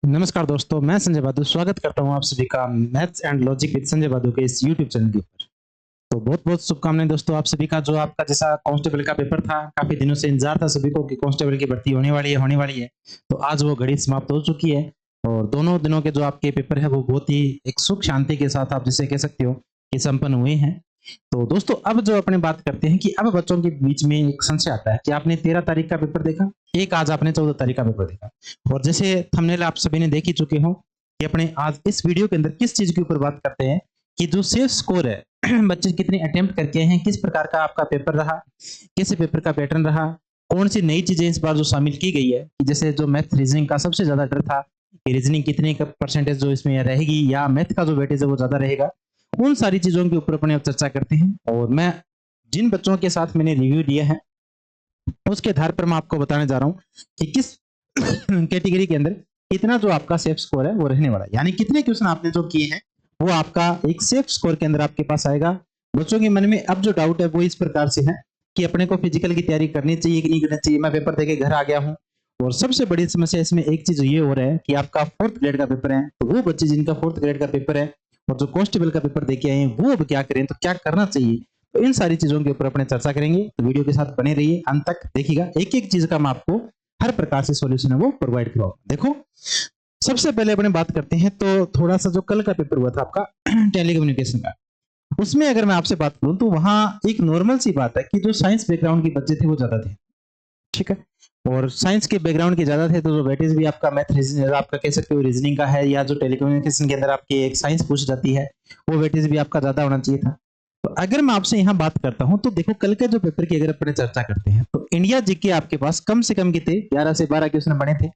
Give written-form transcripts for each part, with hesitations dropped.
नमस्कार दोस्तों, मैं संजय बादू स्वागत करता हूं आप सभी का maths and logic with Sanjay Badu के इस यूट्यूब चैनल के ऊपर। तो बहुत बहुत शुभकामनाएं दोस्तों आप सभी का। जो आपका जैसा कांस्टेबल का पेपर था, काफी दिनों से इंतजार था सभी को कि कांस्टेबल की भर्ती होने वाली है। तो आज वो घड़ी समाप्त हो चुकी है और दोनों दिनों के जो आपके पेपर है वो बहुत ही एक सुख शांति के साथ आप जिसे कह सकते हो कि संपन्न हुए हैं। तो दोस्तों अब जो अपने बात करते हैं कि अब बच्चों के बीच में एक संशय आता है कि आपने 13 तारीख का पेपर देखा, एक आज आपने 14 तारीख का पेपर देखा, और जैसे थंबनेल आप सभी ने देख ही चुके हो कि अपने आज इस वीडियो के अंदर किस चीज के ऊपर बात करते हैं कि जो सेफ स्कोर है बच्चे कितने अटेम्प्ट करके हैं, किस प्रकार का आपका पेपर रहा, कैसे पेपर का पैटर्न रहा, कौन सी नई चीजें इस बार जो शामिल की गई है कि जैसे जो मैथ रीजनिंग का सबसे ज्यादा डर था कि रीजनिंग कितने का परसेंटेज जो इसमें रहेगी या मैथ का जो वेटेज है वो ज्यादा रहेगा, उन सारी चीजों के ऊपर अपने अब चर्चा करते हैं। और मैं जिन बच्चों के साथ मैंने रिव्यू दिया है उसके आधार पर मैं आपको बताने जा रहा हूं कि किस कैटेगरी के अंदर कितना जो आपका सेफ स्कोर है वो रहने वाला है, यानी कितने क्वेश्चन आपने जो किए हैं वो आपका एक सेफ स्कोर के अंदर आपके पास आएगा। बच्चों के मन में अब जो डाउट है वो इस प्रकार से है कि अपने को फिजिकल की तैयारी करनी चाहिए कि नहीं करनी चाहिए। मैं पेपर देके घर आ गया हूँ और सबसे बड़ी समस्या इसमें एक चीज ये हो रहा है कि आपका 4th ग्रेड का पेपर है, तो वो बच्चे जिनका 4th ग्रेड का पेपर है और जो कांस्टेबल का पेपर देके आए हैं वो अब क्या करें, तो क्या करना चाहिए, तो इन सारी चीजों के ऊपर अपने चर्चा करेंगे। तो वीडियो के साथ बने रहिए, अंत तक देखिएगा, एक एक चीज का मैं आपको हर प्रकार से सॉल्यूशन है वो प्रोवाइड करवाऊंगा। देखो सबसे पहले अपने बात करते हैं तो थोड़ा सा जो कल का पेपर हुआ था आपका टेलीकम्युनिकेशन का, उसमें अगर मैं आपसे बात करूं तो वहां एक नॉर्मल सी बात है कि जो साइंस बैकग्राउंड के बच्चे थे वो ज्यादा थे, ठीक है, और साइंस के बैकग्राउंड के ज्यादा थे तो जो वेटेज भी आपका मैथ आपका कह सकते हो रीजनिंग का है या जो टेलीकम्युनिकेशन के अंदर आपकी एक साइंस पूछ जाती है वो वेटेज भी आपका ज्यादा होना चाहिए था। तो अगर मैं आपसे यहाँ बात करता हूँ तो देखो कल के जो पेपर की अगर अपने चर्चा करते हैं तो इंडिया जीके आपके पास कम से कम कितने 11 से 12 क्वेश्चन बने थे।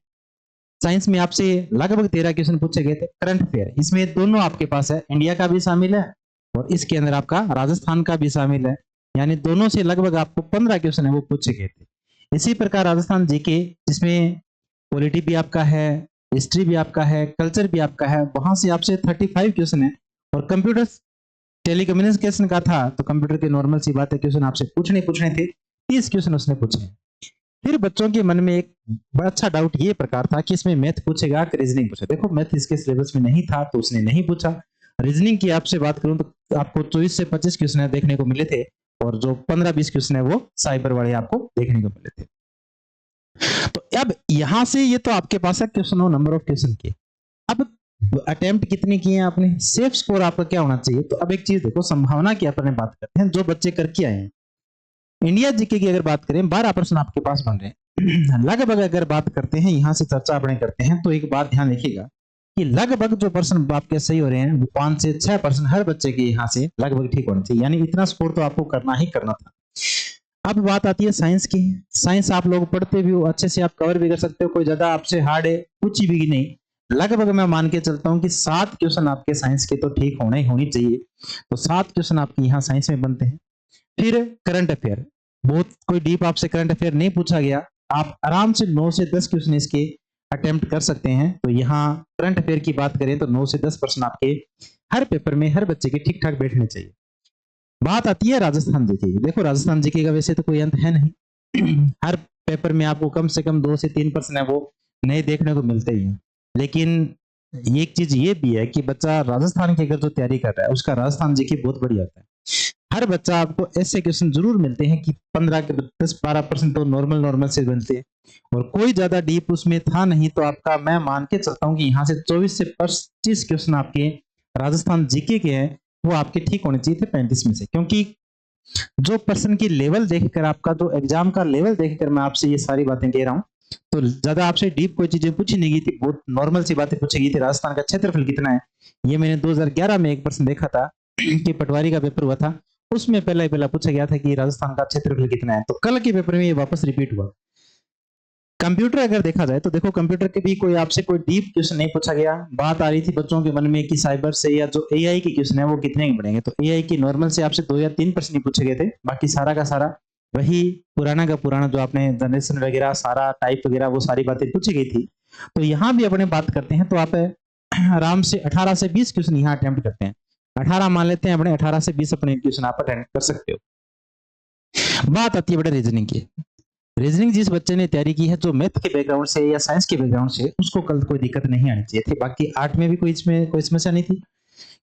साइंस में आपसे लगभग 13 क्वेश्चन पूछे गए थे। करंट अफेयर इसमें दोनों आपके पास है, इंडिया का भी शामिल है और इसके अंदर आपका राजस्थान का भी शामिल है, यानी दोनों से लगभग आपको 15 क्वेश्चन है वो पूछे गए थे। इसी प्रकार राजस्थान जीके जिसमें पॉलिटी भी आपका है, हिस्ट्री भी आपका है, कल्चर भी आपका है, वहां से आपसे 35 क्वेश्चन है। और कंप्यूटर टेलीकम्युनिकेशन का था तो कंप्यूटर के नॉर्मल सी बात है क्वेश्चन आपसे पूछने थे, 30 क्वेश्चन उसने पूछे। फिर बच्चों के मन में एक बड़ा अच्छा डाउट ये प्रकार था कि इसमें मैथ पूछेगा कि रीजनिंग पूछेगा। देखो मैथ इसके सिलेबस में नहीं था तो उसने नहीं पूछा। रीजनिंग की आपसे बात करूं तो आपको 24 से 25 क्वेश्चन देखने को मिले थे और जो 15-20 क्वेश्चन है वो साइबर वाले आपको देखने को मिले थे। तो अब यहां से ये तो आपके पास है क्वेश्चन और नंबर ऑफ क्वेश्चन के। अब अटेम्प्ट कितने किए हैं आपने, सेफ स्कोर आपका क्या होना चाहिए। तो अब एक चीज देखो, संभावना की अपने बात करते हैं जो बच्चे करके आए हैं। इंडिया जीके की अगर बात करें 12% आपके पास बन रहे हैं लगभग। अगर बात करते हैं यहां से चर्चा अपने करते हैं तो एक बात ध्यान रखिएगा कि लगभग जो परसेंट आपके सही हो रहे हैं वो 5 से 6% हर बच्चे के यहाँ से लगभग ठीक होना चाहिए, यानी इतना स्कोर तो आपको करना ही करना था। अब बात आती है साइंस की। साइंस आप लोग पढ़ते भी हो अच्छे से, आप कवर भी कर सकते हो, कोई ज्यादा आपसे हार्ड है कुछ भी नहीं। लगभग मैं मान के चलता हूं कि 7 क्वेश्चन आपके साइंस के तो ठीक होनी चाहिए। तो 7 क्वेश्चन आपके यहाँ साइंस में बनते हैं। फिर करंट अफेयर, बहुत कोई डीप आपसे करंट अफेयर नहीं पूछा गया, आप आराम से 9 से 10 क्वेश्चन इसके अटेम्प्ट कर सकते हैं। तो यहाँ करंट अफेयर की बात करें तो 9 से 10% आपके हर पेपर में हर बच्चे के ठीक ठाक बैठने चाहिए। बात आती है राजस्थान जीके की। देखो राजस्थान जीके का वैसे तो कोई अंत है नहीं हर पेपर में आपको कम से कम 2 से 3% है वो नए देखने को मिलते ही हैं। लेकिन एक चीज ये भी है कि बच्चा राजस्थान की अगर जो तैयारी कर रहा है उसका राजस्थान जीके बहुत बढ़िया होता है। हर बच्चा आपको ऐसे क्वेश्चन जरूर मिलते हैं कि 15 के 10-12% तो नॉर्मल से बनते हैं और कोई ज्यादा डीप उसमें था नहीं। तो आपका मैं मान के चलता हूँ कि यहाँ से 24 से 25 क्वेश्चन आपके राजस्थान जीके के हैं वो आपके ठीक होने चाहिए थे 35 में से, क्योंकि जो पर्सन की लेवल देखकर आपका जो एग्जाम का लेवल देखकर मैं आपसे ये सारी बातें कह रहा हूँ। तो ज्यादा आपसे डीप कोई चीजें पूछी नहीं गई थी, बहुत नॉर्मल सी बातें पूछी गई थी। राजस्थान का क्षेत्रफल कितना है ये मैंने 2011 में एक पर्सन देखा था कि पटवारी का पेपर हुआ था, उसमें पहला पूछा गया था कि राजस्थान का क्षेत्रफल कितना है। तो कल के पेपर में ये वापस रिपीट हुआ। कंप्यूटर अगर देखा जाए तो देखो कंप्यूटर के भी कोई आपसे कोई डीप क्वेश्चन नहीं पूछा गया। बात आ रही थी बच्चों के मन में कि साइबर से या जो एआई के क्वेश्चन है वो कितने के बढ़ेंगे। तो एआई की नॉर्मल से आपसे 2 या 3% ही पूछे गए थे, बाकी सारा का सारा वही पुराना का पुराना जो आपने जनरेशन वगैरह सारा टाइप वगैरह वो सारी बातें पूछी गई थी। तो यहाँ भी अपने बात करते हैं तो आप आराम से 18 से 20 क्वेश्चन यहाँ अटेम्प्ट करते हैं। 18 मान लेते हैं अपने, 18 से 20 अपने क्वेश्चन आप अटेम्प्ट कर सकते हो। बात आती है बेटा रीजनिंग की। रीजनिंग जिस बच्चे ने तैयारी की है जो मैथ के बैकग्राउंड से या साइंस के बैकग्राउंड से, उसको कल कोई दिक्कत नहीं आनी चाहिए थी। बाकी आर्ट में भी कोई इसमें कोई समस्या नहीं थी,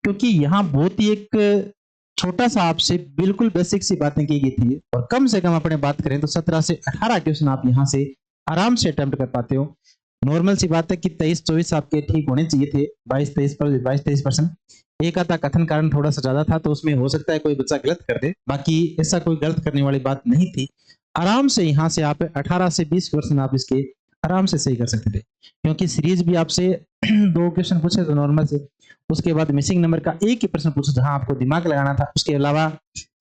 क्योंकि यहाँ बहुत ही एक छोटा सा आपसे बिल्कुल बेसिक सी बातें की गई थी, और कम से कम अपने बात करें तो 17 से 18 क्वेश्चन आप यहाँ से आराम से अटेम्प्ट कर पाते हो। नॉर्मल सी बात है कि 23-24 आपके ठीक होने चाहिए थे, 22-23%। एक आधा कथन कारण थोड़ा सा ज्यादा था, तो उसमें हो सकता है कोई बच्चा गलत कर दे, बाकी ऐसा कोई गलत करने वाली बात नहीं थी। आराम से यहाँ से आप 18 से 20% आप इसके आराम से सही कर सकते थे, क्योंकि सीरीज भी आपसे 2 क्वेश्चन पूछे तो नॉर्मल से, उसके बाद मिसिंग नंबर का एक ही प्रश्न पूछा जहां आपको दिमाग लगाना था, उसके अलावा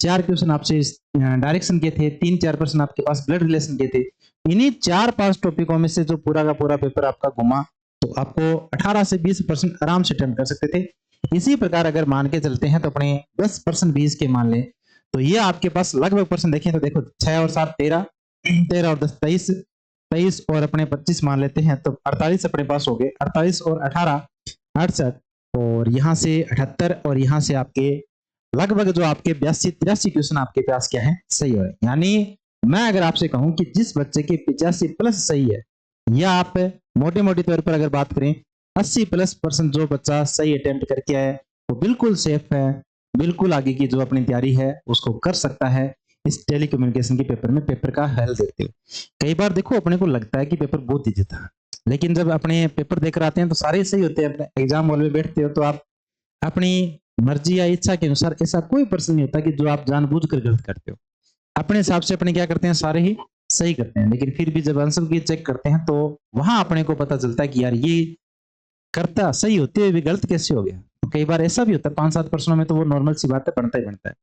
4 क्वेश्चन आपसे डायरेक्शन के थे, 3-4 प्रश्न आपके पास ब्लड रिलेशन के थे। इन्हीं 4-5 टॉपिकों में से जो पूरा का पूरा पेपर आपका घुमा, तो आपको 18 से 20% आराम से अटेम्प्ट कर सकते थे। इसी प्रकार अगर मान के चलते हैं तो अपने 10% भी इसके मान लें, तो ये आपके पास लगभग परसेंट देखें तो देखो 6 और 7 13, 13 और 10 23, 23 और अपने 25 मान लेते हैं तो 48 अपने पास हो गए, 48 और 18 68, और यहाँ से 78, और यहाँ से आपके लगभग जो आपके 82-83 क्वेश्चन आपके पास क्या है, सही हो रहे हैं। यानी मैं अगर आपसे कहूं कि जिस बच्चे के 85 प्लस सही है, या आप मोटे मोटे तौर पर अगर बात करें 80+% जो बच्चा सही अटेम्प्ट करके आया, वो बिल्कुल सेफ है, बिल्कुल आगे की जो अपनी तैयारी है उसको कर सकता है इस टेली कम्युनिकेशन के पेपर में, पेपर का हल देते हुए। कई बार देखो अपने को लगता है कि पेपर बहुत इजी था, लेकिन जब अपने पेपर देकर आते हैं तो सारे सही होते हैं। अपने एग्जाम हॉल में बैठते हो तो आप अपनी मर्जी या इच्छा के अनुसार, ऐसा कोई प्रश्न नहीं होता कि जो आप जानबूझकर गलत करते हो। अपने हिसाब से अपने क्या करते हैं, सारे ही सही करते हैं, लेकिन फिर भी जब आंसर की चेक करते हैं तो वहां अपने को पता चलता है कि यार ये करता सही होते हुए भी गलत कैसे हो गया। तो कई बार ऐसा भी होता है 5-7 प्रश्नों में, तो वो नॉर्मल सी बात है, बनता ही बनता है।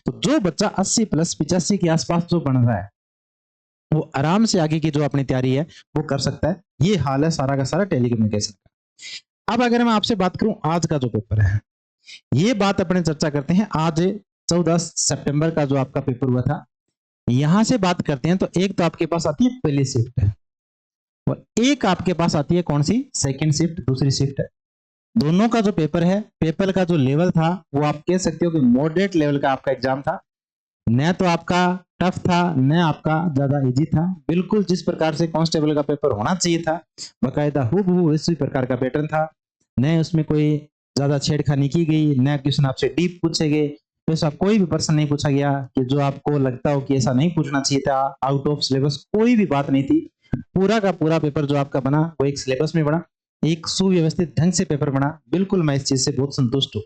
तो जो बच्चा 80+85 के आसपास जो बन रहा है, वो आराम से आगे की जो अपनी तैयारी है वो कर सकता है। ये हाल है सारा का सारा टेलीकम्युनिकेशन का। अब अगर मैं आपसे बात करूं आज का जो पेपर है, ये बात अपने चर्चा करते हैं। आज 14 सितंबर का जो आपका पेपर हुआ था, यहां से बात करते हैं तो एक तो आपके पास आती है पहली शिफ्ट है, और एक आपके पास आती है कौन सी, सेकंड शिफ्ट, दूसरी शिफ्ट है। दोनों का जो पेपर है, पेपर का जो लेवल था वो आप कह सकते हो कि मॉडरेट लेवल का आपका एग्जाम था। न तो आपका टफ था, न आपका ज्यादा इजी था, बिल्कुल जिस प्रकार से कांस्टेबल का पेपर होना चाहिए था, बकायदा हूबहू इसी प्रकार का पैटर्न था। न उसमें कोई ज्यादा छेड़खानी की गई, न क्वेश्चन आपसे डीप पूछे गए, तो ऐसा कोई भी प्रश्न नहीं पूछा गया कि जो आपको लगता हो कि ऐसा नहीं पूछना चाहिए था, आउट ऑफ सिलेबस कोई भी बात नहीं थी। पूरा का पूरा पेपर जो आपका बना वो एक सिलेबस में बना, एक सुव्यवस्थित ढंग से पेपर बना। बिल्कुल मैं इस चीज से बहुत संतुष्ट हूँ।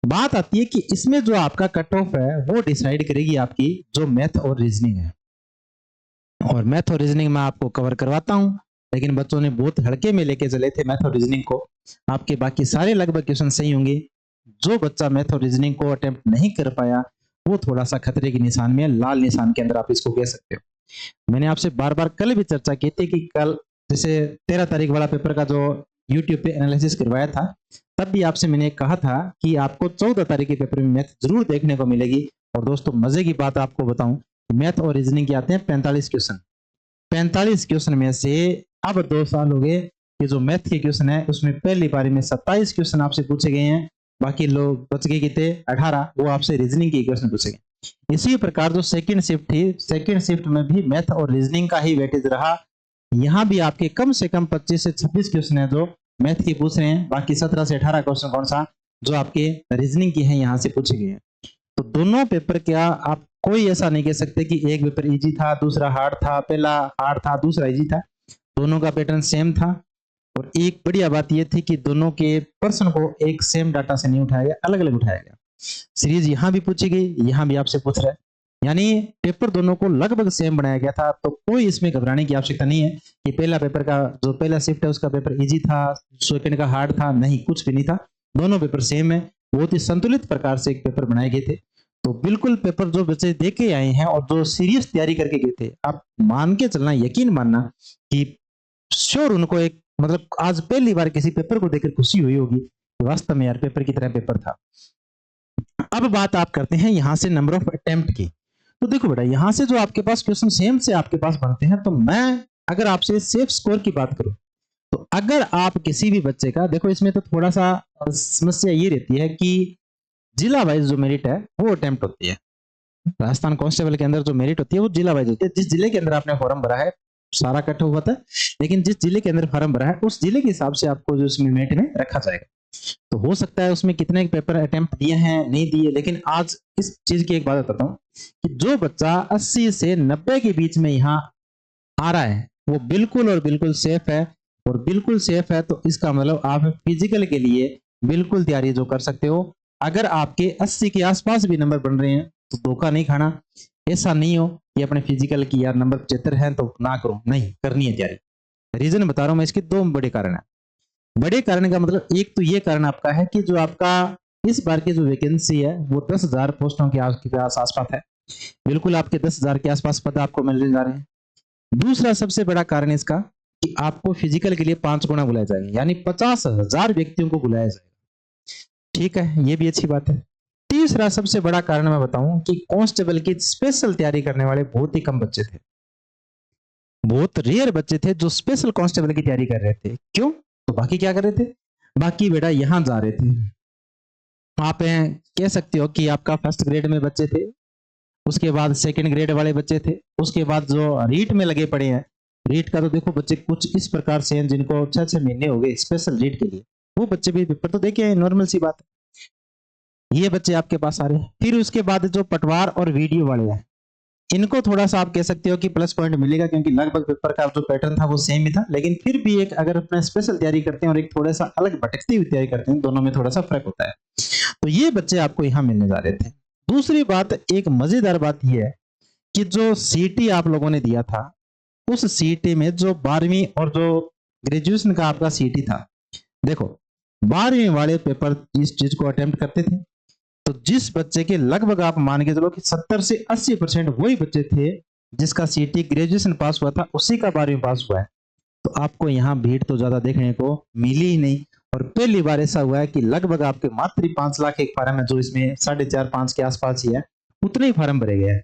बात आती है कि इसमें जो आपका कट ऑफ है वो डिसाइड करेगी आपकी जो मैथ और रीजनिंग है, और मैथ और रीजनिंग मैं आपको कवर करवाता हूं, लेकिन बच्चों ने बहुत हल्के में लेके चले थे मैथ और रीजनिंग को। आपके बाकी सारे लगभग क्वेश्चन सही होंगे। जो बच्चा मैथ और रीजनिंग को अटेम्प्ट नहीं कर पाया, वो थोड़ा सा खतरे के निशान में, लाल निशान के अंदर आप इसको कह सकते हो। मैंने आपसे बार बार कल भी चर्चा की थी कि कल जैसे 13 तारीख वाला पेपर का जो यूट्यूब पे एनालिसिस करवाया था, तब भी आपसे मैंने कहा था कि आपको 14 तारीख के पेपर में मैथ जरूर देखने को मिलेगी। और दोस्तों मजे की बात आपको बताऊं, मैथ और रीजनिंग के आते हैं 45 क्वेश्चन। 45 क्वेश्चन में से अब 2 साल हो गए कि जो मैथ के क्वेश्चन है उसमें पहली पारी में 27 क्वेश्चन आपसे पूछे गए हैं, बाकी लोग बच गए कितने 18, वो आपसे रीजनिंग के क्वेश्चन पूछे गए। इसी प्रकार जो सेकंड शिफ्ट थी, सेकंड शिफ्ट में भी मैथ और रीजनिंग का ही वेटेज रहा। यहाँ भी आपके कम से कम 25 से 26 क्वेश्चन है जो मैथ की पूछ रहे हैं, बाकी 17 से 18 क्वेश्चन कौन सा जो आपके रीजनिंग की है यहाँ से पूछे गए हैं। तो दोनों पेपर क्या आप कोई ऐसा नहीं कह सकते कि एक पेपर इजी था दूसरा हार्ड था, पहला हार्ड था दूसरा इजी था। दोनों का पैटर्न सेम था, और एक बढ़िया बात यह थी कि दोनों के प्रश्न को एक सेम डाटा से नहीं उठाया गया, अलग अलग उठाया गया। सीरीज यहाँ भी पूछी गई, यहाँ भी आपसे पूछ रहा है, यानी पेपर दोनों को लगभग सेम बनाया गया था। तो कोई इसमें घबराने की आवश्यकता नहीं है कि पहला पेपर का जो पहला शिफ्ट है उसका पेपर इजी था, सेकंड का हार्ड था, नहीं, कुछ भी नहीं था। दोनों पेपर सेम है, बहुत ही संतुलित प्रकार से एक पेपर बनाए गए थे। तो बिल्कुल पेपर जो बच्चे दे के आए हैं और जो सीरियस तैयारी करके गए थे, आप मान के चलना, यकीन मानना कि श्योर उनको एक मतलब आज पहली बार किसी पेपर को देखकर खुशी हुई होगी, वास्तव में यार पेपर की तरह पेपर था। अब बात आप करते हैं यहां से नंबर ऑफ अटेम्प्ट की। तो देखो बेटा, यहां से जो आपके पास क्वेश्चन सेम से आपके पास बनते हैं, तो मैं अगर आपसे सेफ स्कोर की बात करूं, तो अगर आप किसी भी बच्चे का, देखो इसमें तो थोड़ा सा समस्या ये रहती है कि जिला वाइज जो मेरिट है वो अटेम्प्ट होती है। राजस्थान कांस्टेबल के अंदर जो मेरिट होती है वो जिला वाइज होती है। जिस जिले के अंदर आपने फॉर्म भरा है सारा कट हुआ था, लेकिन जिस जिले के अंदर फॉर्म भरा है उस जिले के हिसाब से आपको जो उसमें मेरिट में रखा जाएगा। तो हो सकता है उसमें कितने पेपर अटेम्प्ट दिए हैं नहीं दिए, लेकिन आज इस चीज की एक बात बताता हूँ कि जो बच्चा 80 से 90 के बीच में यहाँ आ रहा है वो बिल्कुल और बिल्कुल सेफ है। और बिल्कुल सेफ है तो इसका मतलब आप फिजिकल के लिए बिल्कुल तैयारी जो कर सकते हो। अगर आपके 80 के आसपास भी नंबर बन रहे हैं तो धोखा नहीं खाना। ऐसा नहीं हो कि अपने फिजिकल की यार नंबर 75 है तो ना करो, नहीं करनी है तैयारी। रीजन बता रहा हूं मैं, इसके दो बड़े कारण है। बड़े कारण का मतलब एक तो ये कारण आपका है कि जो आपका इस बार की जो वैकेंसी है वो 10,000 पोस्टों के आसपास है। बिल्कुल आपके 10,000 के आसपास पद आपको मिलने जा रहे हैं। दूसरा सबसे बड़ा कारण इसका कि आपको फिजिकल के लिए 5 गुना बुलाया जाएगा, यानी 50,000 व्यक्तियों को बुलाया जाएगा। ठीक है, ये भी अच्छी बात है। तीसरा सबसे बड़ा कारण मैं बताऊं कि कांस्टेबल की स्पेशल तैयारी करने वाले बहुत ही कम बच्चे थे। बहुत रेयर बच्चे थे जो स्पेशल कांस्टेबल की तैयारी कर रहे थे। क्यों? तो बाकी क्या कर रहे थे? बाकी बेटा यहां जा रहे थे। आप कह सकते हो कि आपका फर्स्ट ग्रेड में बच्चे थे, उसके बाद सेकंड ग्रेड वाले बच्चे थे, उसके बाद जो रीट में लगे पड़े हैं। रीट का तो देखो बच्चे कुछ इस प्रकार से हैं जिनको 6-6 महीने हो गए स्पेशल रीट के लिए, वो बच्चे भी पेपर तो देखे, नॉर्मल सी बात है। ये बच्चे आपके पास आ रहे हैं। फिर उसके बाद जो पटवार और वीडियो वाले हैं, इनको थोड़ा सा आप कह सकते हो कि प्लस पॉइंट मिलेगा क्योंकि लगभग पेपर का जो पैटर्न था वो सेम ही था। लेकिन फिर भी एक अगर अपना स्पेशल तैयारी करते हैं और एक थोड़ा सा अलग भटकती हुई तैयारी करते हैं, दोनों में थोड़ा सा फर्क होता है। तो ये बच्चे आपको यहाँ मिलने जा रहे थे। दूसरी बात, एक मजेदार बात यह है कि जो सीटी आप लोगों ने दिया था उस सीटी में जो 12वीं और जो ग्रेजुएशन का आपका सीटी था, देखो 12वीं वाले पेपर इस चीज को अटेम्प्ट करते थे तो जिस बच्चे के लगभग आप मान के चलो कि 70 से 80% वही बच्चे थे जिसका सीटी ग्रेजुएशन पास हुआ था, उसी का 12वीं पास हुआ है। तो आपको यहाँ भीड़ तो ज्यादा देखने को मिली ही नहीं। और पहली बार ऐसा हुआ है कि लगभग आपके मात्र 5 लाख एक फार्म है, जो इसमें 4.5-5 के आसपास ही है, उतने ही फार्म भरे गए हैं।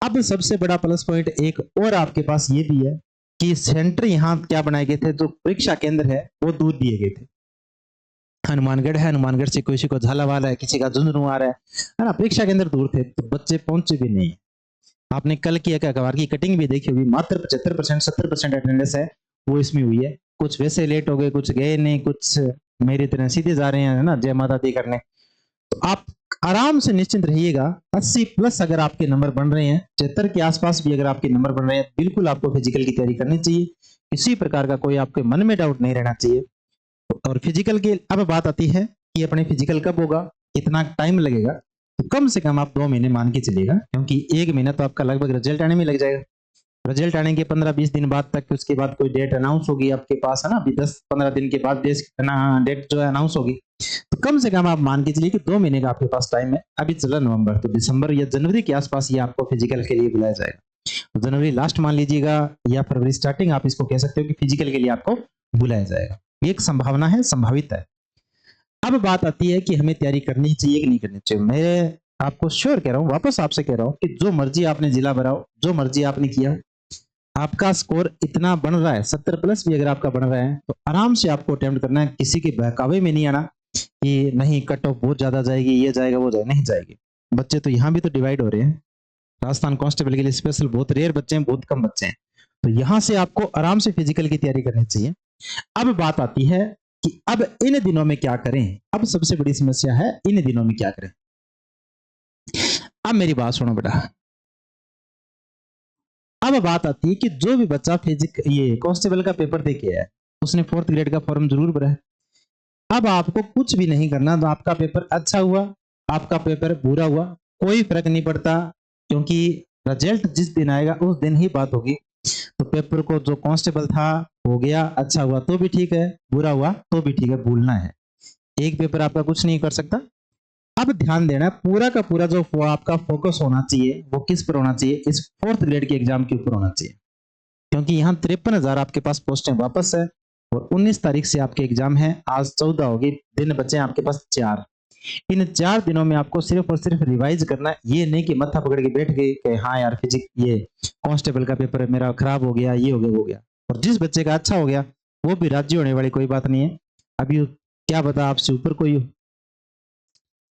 अब सबसे बड़ा प्लस पॉइंट एक और आपके पास ये भी है कि सेंटर यहाँ क्या बनाए गए थे, जो परीक्षा केंद्र है वो दूर दिए गए थे। हनुमानगढ़ है, हनुमानगढ़ से किसी को झालावाड़ है, किसी का झुंझुनू आ रहा है ना, परीक्षा केंद्र दूर थे तो बच्चे पहुंचे भी नहीं। आपने कल की एक अखबार की कटिंग भी देखी होगी, मात्र 75% 70% अटेंडेंस है वो इसमें हुई है। कुछ वैसे लेट हो गए, कुछ गए नहीं, कुछ मेरी तरह सीधे जा रहे हैं ना जय माता दी करने। तो आप आराम से निश्चिंत रहिएगा, 80 प्लस अगर आपके नंबर बन रहे हैं, 73 के आसपास भी अगर आपके नंबर बन रहे हैं, बिल्कुल आपको फिजिकल की तैयारी करनी चाहिए। किसी प्रकार का कोई आपके मन में डाउट नहीं रहना चाहिए। और फिजिकल की अब बात आती है कि अपने फिजिकल कब होगा, कितना टाइम लगेगा। तो कम से कम आप 2 महीने मान के चलिएगा, क्योंकि 1 महीना तो आपका लगभग रिजल्ट आने में लग जाएगा। रिजल्ट आने के 15-20 दिन बाद तक, उसके बाद कोई डेट अनाउंस होगी आपके पास, है ना, अभी 10-15 दिन के बाद डेट जो है अनाउंस होगी। तो कम से कम आप मान के चलिए कि 2 महीने का आपके पास टाइम है। अभी चला नवंबर, तो दिसंबर या जनवरी के आसपास ये आपको फिजिकल के लिए बुलाया जाएगा। तो जनवरी लास्ट मान लीजिएगा या फरवरी स्टार्टिंग, आप इसको कह सकते हो कि फिजिकल के लिए आपको बुलाया जाएगा। एक संभावना है, संभावित है। अब बात आती है कि हमें तैयारी करनी चाहिए कि नहीं करनी चाहिए। मैं आपको श्योर कह रहा हूँ, वापस आपसे कह रहा हूँ कि जो मर्जी आपने जिला भराओ, जो मर्जी आपने किया, आपका स्कोर इतना बन रहा है, 70 प्लस भी अगर आपका बन रहा है तो आराम से आपको अटेम्प्ट करना है। किसी के बहकावे में नहीं आना कि नहीं कट ऑफ बहुत ज्यादा जाएगी, ये जाएगा वो जाएगा, नहीं जाएगी। बच्चे तो यहाँ भी तो डिवाइड हो रहे हैं। राजस्थान कांस्टेबल के लिए स्पेशल बहुत रेयर बच्चे हैं, बहुत कम बच्चे हैं। तो यहाँ से आपको आराम से फिजिकल की तैयारी करनी चाहिए। अब बात आती है कि अब इन दिनों में क्या करें। अब सबसे बड़ी समस्या है इन दिनों में क्या करें। अब मेरी बात सुनो बेटा। अब बात आती है कि जो भी बच्चा ये कांस्टेबल का पेपर दे के है, उसने 4th ग्रेड का फॉर्म जरूर भरा है। अब आपको कुछ भी नहीं करना, तो आपका पेपर अच्छा हुआ, आपका पेपर बुरा हुआ, कोई फर्क नहीं पड़ता, क्योंकि रिजल्ट जिस दिन आएगा उस दिन ही बात होगी। तो पेपर को जो कांस्टेबल था हो गया, अच्छा हुआ तो भी ठीक है, बुरा हुआ तो भी ठीक है, भूलना है। एक पेपर आपका कुछ नहीं कर सकता। अब ध्यान देना, पूरा का पूरा जो आपका फोकस होना चाहिए वो किस पर होना चाहिए, इस 4th ग्रेड के एग्जाम के ऊपर होना चाहिए। क्योंकि यहाँ 53,000 आपके पास पोस्टें वापस है और 19 तारीख से आपके एग्जाम है। आज 14 होगी, दिन बचे हैं आपके पास 4। इन 4 दिनों में आपको सिर्फ और सिर्फ रिवाइज करना है। ये नहीं कि मत्था पकड़ के बैठ गए कि हाँ यार फिजिक्स ये कांस्टेबल का पेपर मेरा खराब हो गया, ये हो गया वो हो गया। और जिस बच्चे का अच्छा हो गया वो भी राजी होने वाली कोई बात नहीं है। अभी क्या बता आपसे ऊपर कोई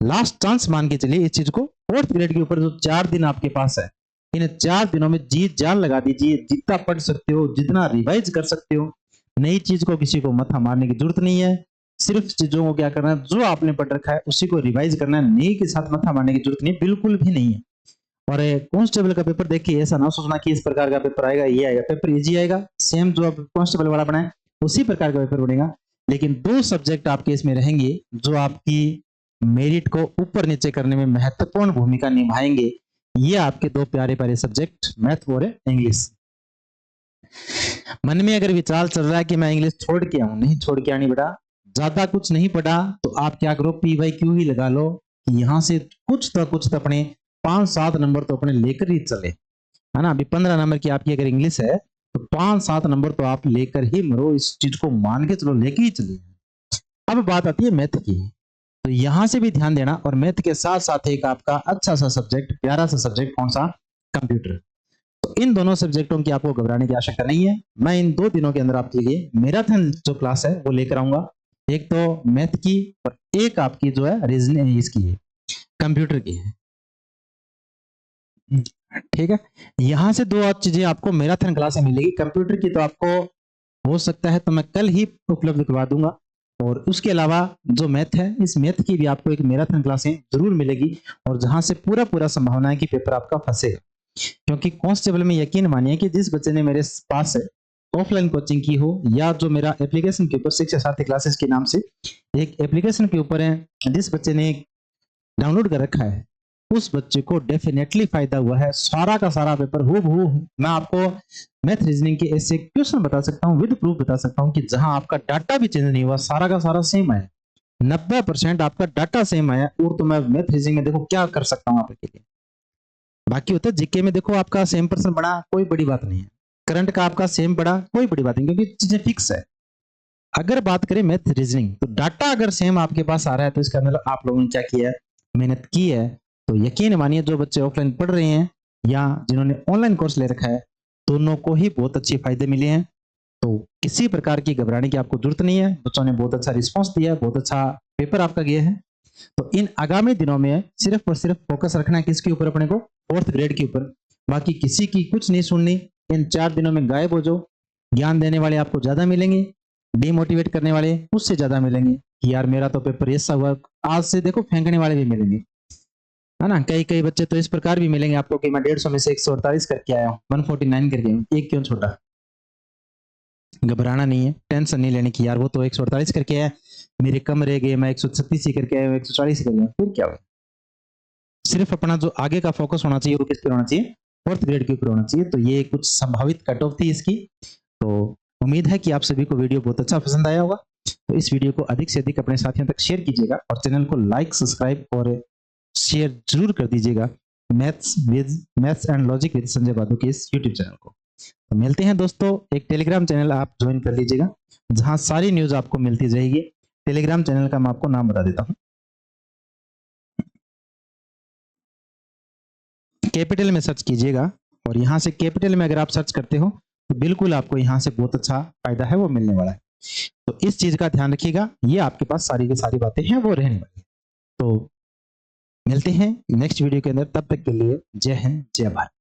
लास्ट चांस मान के चलिए इस चीज को, फोर्थ ग्रेड के ऊपर जो 4 दिन आपके पास है, इन 4 दिनों में जी जान लगा दीजिए, जितना पढ़ सकते हो, जितना रिवाइज कर सकते हो। नई चीज को किसी को मथा मारने की जरूरत नहीं है, सिर्फ चीजों को क्या करना है, जो आपने पढ़ रखा है उसी को रिवाइज करना है, नई के साथ मथा मारने की जरूरत नहीं, बिल्कुल भी नहीं है। और कांस्टेबल का पेपर देखिए, ऐसा ना सोचना कि इस प्रकार का पेपर आएगा, ये आएगा, पेपर इजी आएगा, सेम जो आप कांस्टेबल वाला बनाए उसी प्रकार का पेपर बनेगा। लेकिन 2 सब्जेक्ट आपके इसमें रहेंगे जो आपकी मेरिट को ऊपर नीचे करने में महत्वपूर्ण भूमिका निभाएंगे। ये आपके 2 प्यारे प्यारे सब्जेक्ट, मैथ और इंग्लिश। मन में अगर विचार चल रहा है कि मैं इंग्लिश छोड़ के आऊं, नहीं छोड़ के आनी बेटा, ज्यादा कुछ नहीं पढ़ा तो आप क्या करो, PYQ ही लगा लो कि यहाँ से कुछ तो अपने 5-7 नंबर तो अपने लेकर ही चले, है ना। अभी 15 नंबर की आपकी अगर इंग्लिश है तो 5-7 नंबर तो आप लेकर ही मरो, इस चीज को मान के चलो, लेके ही चलिए। अब बात आती है मैथ की, तो यहां से भी ध्यान देना, और मैथ के साथ साथ एक आपका अच्छा सा सब्जेक्ट, प्यारा सा सब्जेक्ट, कौन सा, कंप्यूटर। तो इन दोनों सब्जेक्टों की आपको घबराने की आवश्यकता नहीं है। मैं इन 2 दिनों के अंदर आपके लिए मैराथन जो क्लास है वो लेकर आऊंगा, एक तो मैथ की और एक आपकी जो है रीजनिंग इसकी है, कंप्यूटर की है, ठीक है। यहां से 2 और चीजें आपको मैराथन क्लास में मिलेगी। कंप्यूटर की तो आपको हो सकता है तो मैं कल ही उपलब्ध करवा दूंगा, और उसके अलावा जो मैथ है, इस मैथ की भी आपको एक मैराथन क्लासें जरूर मिलेगी, और जहां से पूरा संभावना है कि पेपर आपका फंसेगा। क्योंकि कांस्टेबल में यकीन मानिए कि जिस बच्चे ने मेरे पास ऑफलाइन कोचिंग की हो, या जो मेरा एप्लीकेशन के ऊपर शिक्षा साथी क्लासेस के नाम से एक एप्लीकेशन के ऊपर है, जिस बच्चे ने डाउनलोड कर रखा है, उस बच्चे को डेफिनेटली फायदा हुआ है। सारा का सारा पेपर हूबहू मैं आपको मैथ रीजनिंग के ऐसे क्वेश्चन बता सकता हूँ, विद प्रूफ बता सकता हूँ कि जहां आपका डाटा भी चेंज नहीं हुआ, सारा का सारा सेम आया, 90% आपका डाटा सेम आया। और तो मैं मैथ रीजनिंग में देखो क्या कर सकता हूँ आपके लिए। बाकी होता है जीके में, देखो आपका सेम परसेंट बढ़ा, कोई बड़ी बात नहीं है, करंट का आपका सेम बढ़ा, कोई बड़ी बात नहीं, क्योंकि चीजें फिक्स है। अगर बात करें मैथ रीजनिंग, तो डाटा अगर सेम आपके पास आ रहा है तो इसका मतलब आप लोगों ने क्या किया है, मेहनत की है। तो यकीन मानिए जो बच्चे ऑफलाइन पढ़ रहे हैं या जिन्होंने ऑनलाइन कोर्स ले रखा है, दोनों को ही बहुत अच्छे फायदे मिले हैं। तो किसी प्रकार की घबराने की आपको जरूरत नहीं है, बच्चों ने बहुत अच्छा रिस्पॉन्स दिया है, बहुत अच्छा पेपर आपका गया है। तो इन आगामी दिनों में सिर्फ और सिर्फ फोकस रखना है किसके ऊपर, अपने को 4th ग्रेड के ऊपर। बाकी किसी की कुछ नहीं सुननी, इन 4 दिनों में गायब हो जाओ। ज्ञान देने वाले आपको ज्यादा मिलेंगे, डिमोटिवेट करने वाले उससे ज्यादा मिलेंगे कि यार मेरा तो पेपर ऐसा हुआ, आज से देखो फेंकने वाले भी मिलेंगे, है ना। कई बच्चे तो इस प्रकार भी मिलेंगे आपको कि मैं 150 में से 148 करके आया हूँ, 149 करके आया हूँ, एक क्यों छोटा। घबराना नहीं है, टेंशन नहीं लेने की, यार वो तो 148 करके आया, मेरे कम रह गए, मैं 136 ही करके आया, 140 करके आया, फिर क्या हुआ। सिर्फ अपना जो आगे का फोकस होना चाहिए वो किस पर होना चाहिए, 4th ग्रेड के ऊपर होना चाहिए। तो ये कुछ संभावित कट ऑफ थी इसकी। तो उम्मीद है कि आप सभी को वीडियो बहुत अच्छा पसंद आया होगा। तो इस वीडियो को अधिक से अधिक अपने साथियों तक शेयर कीजिएगा, और चैनल को लाइक, सब्सक्राइब और शेयर जरूर कर दीजिएगा, maths and logic with Sanjay Badu के इस यूट्यूब चैनल को। तो मिलते हैं दोस्तों, एक टेलीग्राम चैनल आप ज्वाइन कर लीजिएगा, जहां सारी न्यूज आपको मिलती रहेगी। टेलीग्राम चैनल का मैं आपको नाम बता देता हूं, कैपिटल में सर्च कीजिएगा, और यहां से कैपिटल में अगर आप सर्च करते हो तो बिल्कुल आपको यहां से बहुत अच्छा फायदा है वो मिलने वाला है। तो इस चीज का ध्यान रखिएगा, ये आपके पास सारी की सारी बातें हैं वो रहने वाली है। तो मिलते हैं नेक्स्ट वीडियो के अंदर, तब तक के लिए जय हिंद, जय भारत।